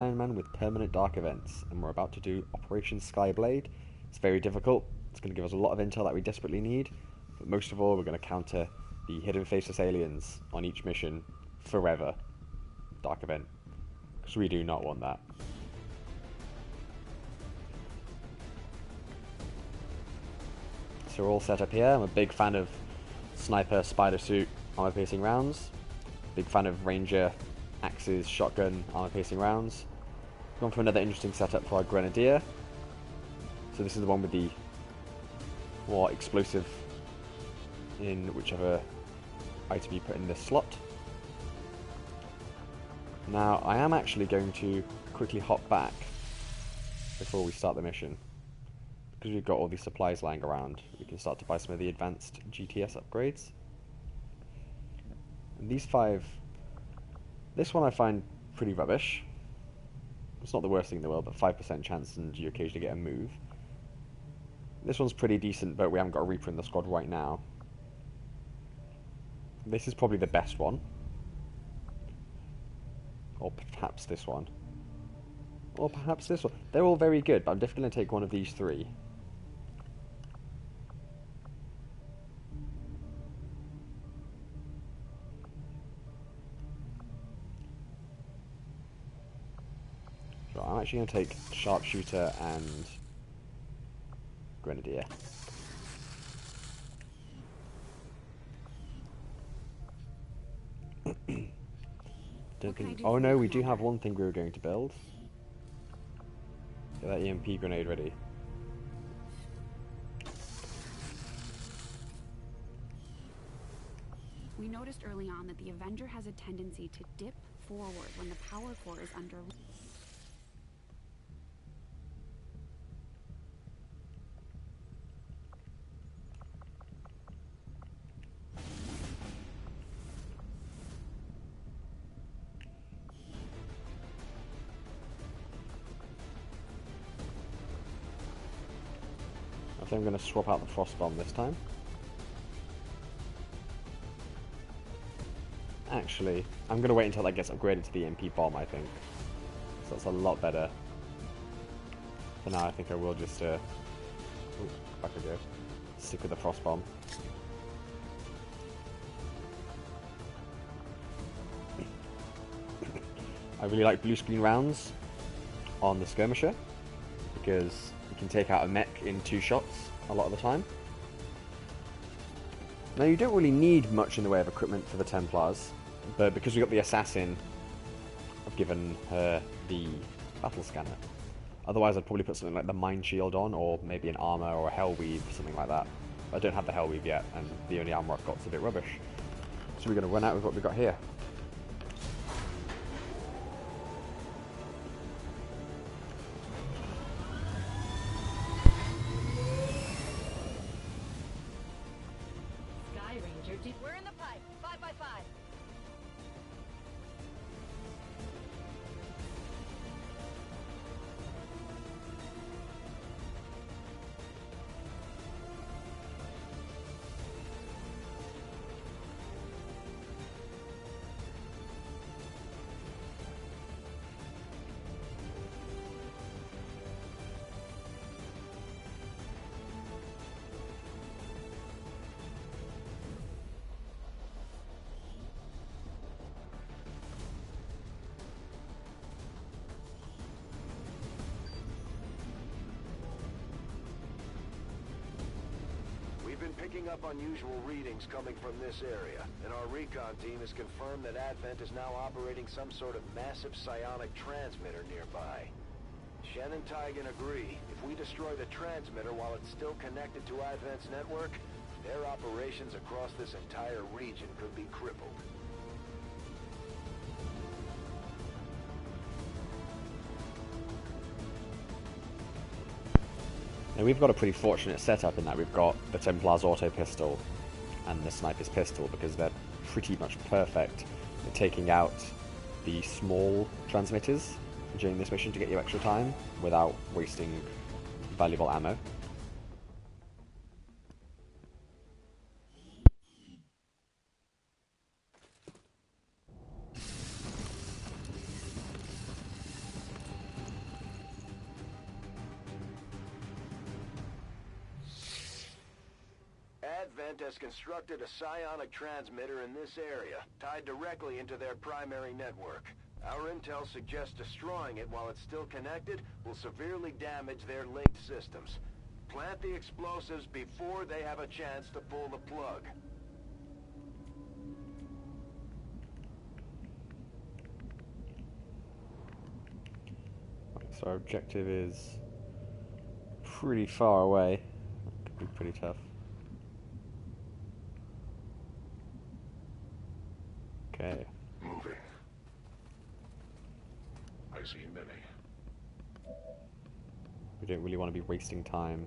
Ironman with permanent dark events, and we're about to do Operation Skyblade. It's very difficult. It's going to give us a lot of intel that we desperately need, but most of all, we're going to counter the hidden faceless aliens on each mission forever. Dark event, because we do not want that. So we're all set up here. I'm a big fan of sniper, spider suit, armor piercing rounds. Big fan of ranger, axes, shotgun, armor piercing rounds. Gone for another interesting setup for our grenadier. So this is the one with the more explosive in whichever item you put in this slot. Now I am actually going to quickly hop back before we start the mission, because we've got all these supplies lying around. We can start to buy some of the advanced GTS upgrades. And these 5, this one I find pretty rubbish. It's not the worst thing in the world, but 5% chance and you occasionally get a move. This one's pretty decent, but we haven't got a Reaper in the squad right now. This is probably the best one. Or perhaps this one. Or perhaps this one. They're all very good, but I'm definitely going to take one of these 3. So I'm actually going to take Sharpshooter and Grenadier. Don't think. Oh no, we do have one thing we were going to build. Get that EMP grenade ready. We noticed early on that the Avenger has a tendency to dip forward when the power core is under. I think I'm going to swap out the frost bomb this time. Actually, I'm going to wait until that gets upgraded to the EMP bomb, I think. So that's a lot better. For now, I think I will just, back I go. Stick with the frost bomb. I really like blue screen rounds on the skirmisher, because you can take out a mech in 2 shots a lot of the time. Now you don't really need much in the way of equipment for the Templars, but because we got the assassin, I've given her the battle scanner. Otherwise I'd probably put something like the mine shield on, or maybe an armor or a hell weave, something like that. But I don't have the hell weave yet, and the only armor I've got is a bit rubbish. So we're going to run out with what we've got here. We're in the pipe. 5 by 5. Picking up unusual readings coming from this area, and our recon team has confirmed that Advent is now operating some sort of massive psionic transmitter nearby. Shen and Tygan agree, if we destroy the transmitter while it's still connected to Advent's network, their operations across this entire region could be crippled. Now we've got a pretty fortunate setup in that we've got the Templar's auto pistol and the sniper's pistol, because they're pretty much perfect at taking out the small transmitters during this mission to get you extra time without wasting valuable ammo. Advent has constructed a psionic transmitter in this area, tied directly into their primary network. Our intel suggests destroying it while it's still connected will severely damage their linked systems. Plant the explosives before they have a chance to pull the plug. So our objective is pretty far away. That could be pretty tough. Okay. Moving. I see many. We don't really want to be wasting time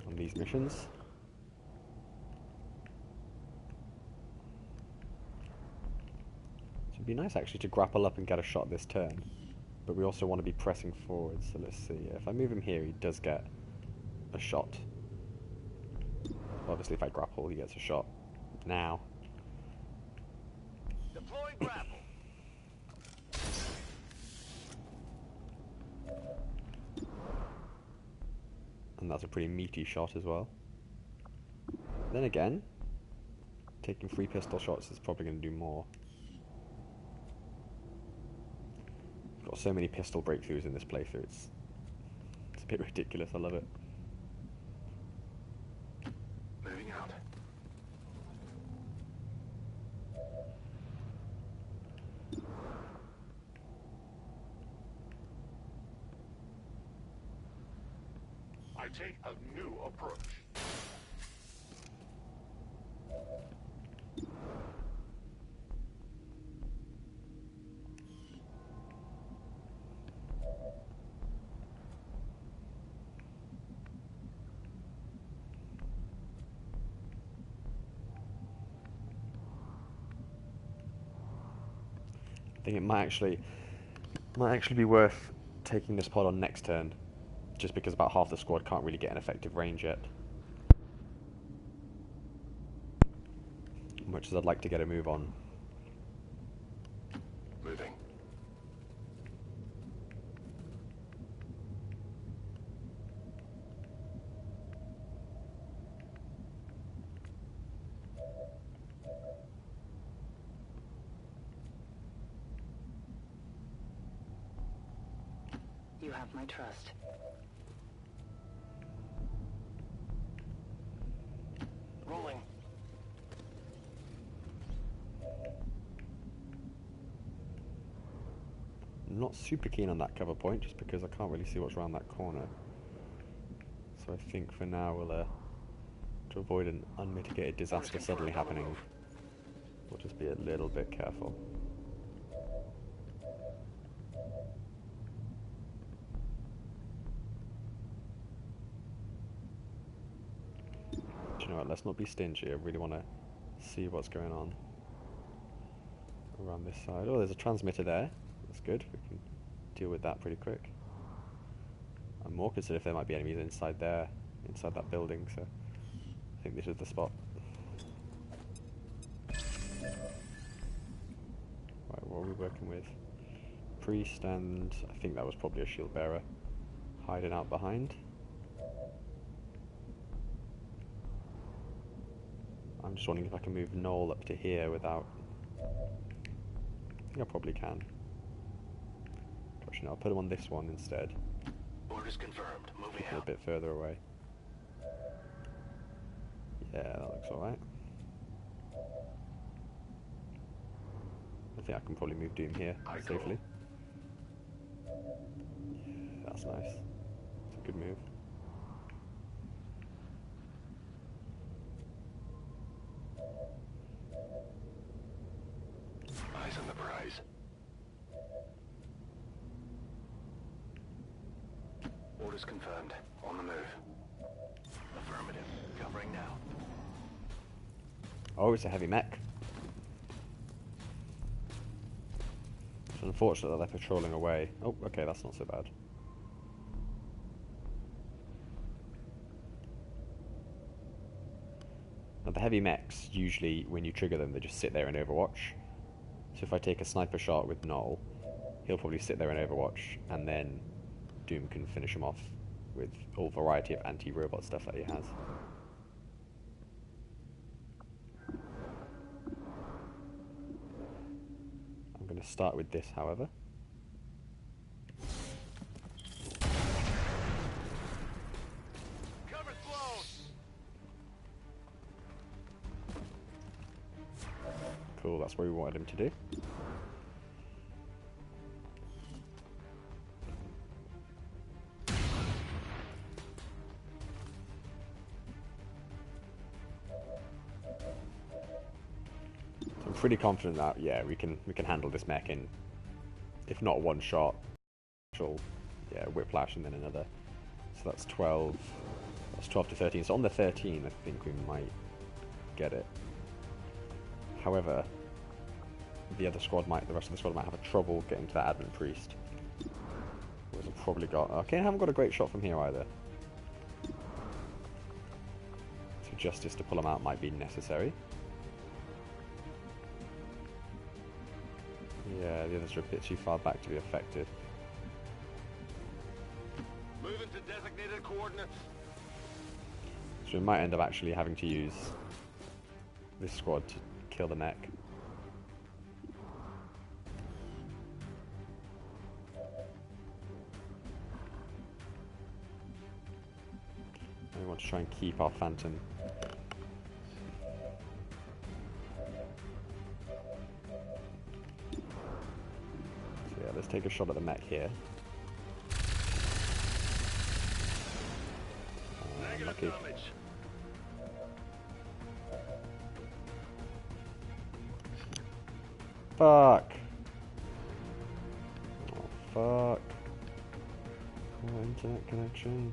on these missions. So it'd be nice actually to grapple up and get a shot this turn. But we also want to be pressing forward, so let's see. If I move him here, he does get a shot. Obviously if I grapple, he gets a shot. Now. Deploy grapple. And that's a pretty meaty shot as well. Then again, taking 3 pistol shots is probably going to do more. We've got so many pistol breakthroughs in this playthrough, it's a bit ridiculous, I love it. Moving out. I take a new approach. I think it might actually be worth taking this pod on next turn, just because about half the squad can't really get an effective range yet. Much as I'd like to get a move on. Moving. You have my trust. Rolling. I'm not super keen on that cover point, just because I can't really see what's around that corner. So I think for now we'll, to avoid an unmitigated disaster suddenly happening, we'll just be a little bit careful. Do you know what, let's not be stingy, I really want to see what's going on around this side. Oh, there's a transmitter there, that's good, we can deal with that pretty quick. I'm more concerned if there might be enemies inside there, inside that building, so I think this is the spot. Right, what are we working with? Priest, and I think that was probably a shield bearer hiding out behind. I'm just wondering if I can move Noel up to here without... I think I probably can. Gosh, no, I'll put him on this one instead. Orders confirmed. Moving A out. bit further away. Yeah, that looks alright. I think I can probably move Doom here safely. Yeah, that's nice. It's a good move. Eyes on the prize. Orders confirmed. On the move. Affirmative. Covering now. Oh, it's a heavy mech. It's unfortunate that they're patrolling away. Oh, okay, that's not so bad. Now the heavy mechs, usually when you trigger them, they just sit there in Overwatch. So if I take a sniper shot with Noel, he'll probably sit there in Overwatch, and then Doom can finish him off with all variety of anti-robot stuff that he has. going to start with this, however. Cover Sloan! Cool, that's what we wanted him to do. I'm pretty confident that, yeah, we can handle this mech in, if not one shot, actual, yeah, whiplash and then another. So that's 12. That's 12 to 13. So on the 13, I think we might get it. However, the rest of the squad might have trouble getting to that admin priest. Whereas I've probably got. Okay, I haven't got a great shot from here either. So justice to pull them out might be necessary. Yeah, the others are a bit too far back to be effective. Moving to designated coordinates. So we might end up actually having to use this squad to kill the mech. We want to try and keep our Phantom. So yeah, let's take a shot at the mech here. Lucky. Damage. Fuck! Oh, fuck. Oh, internet connection.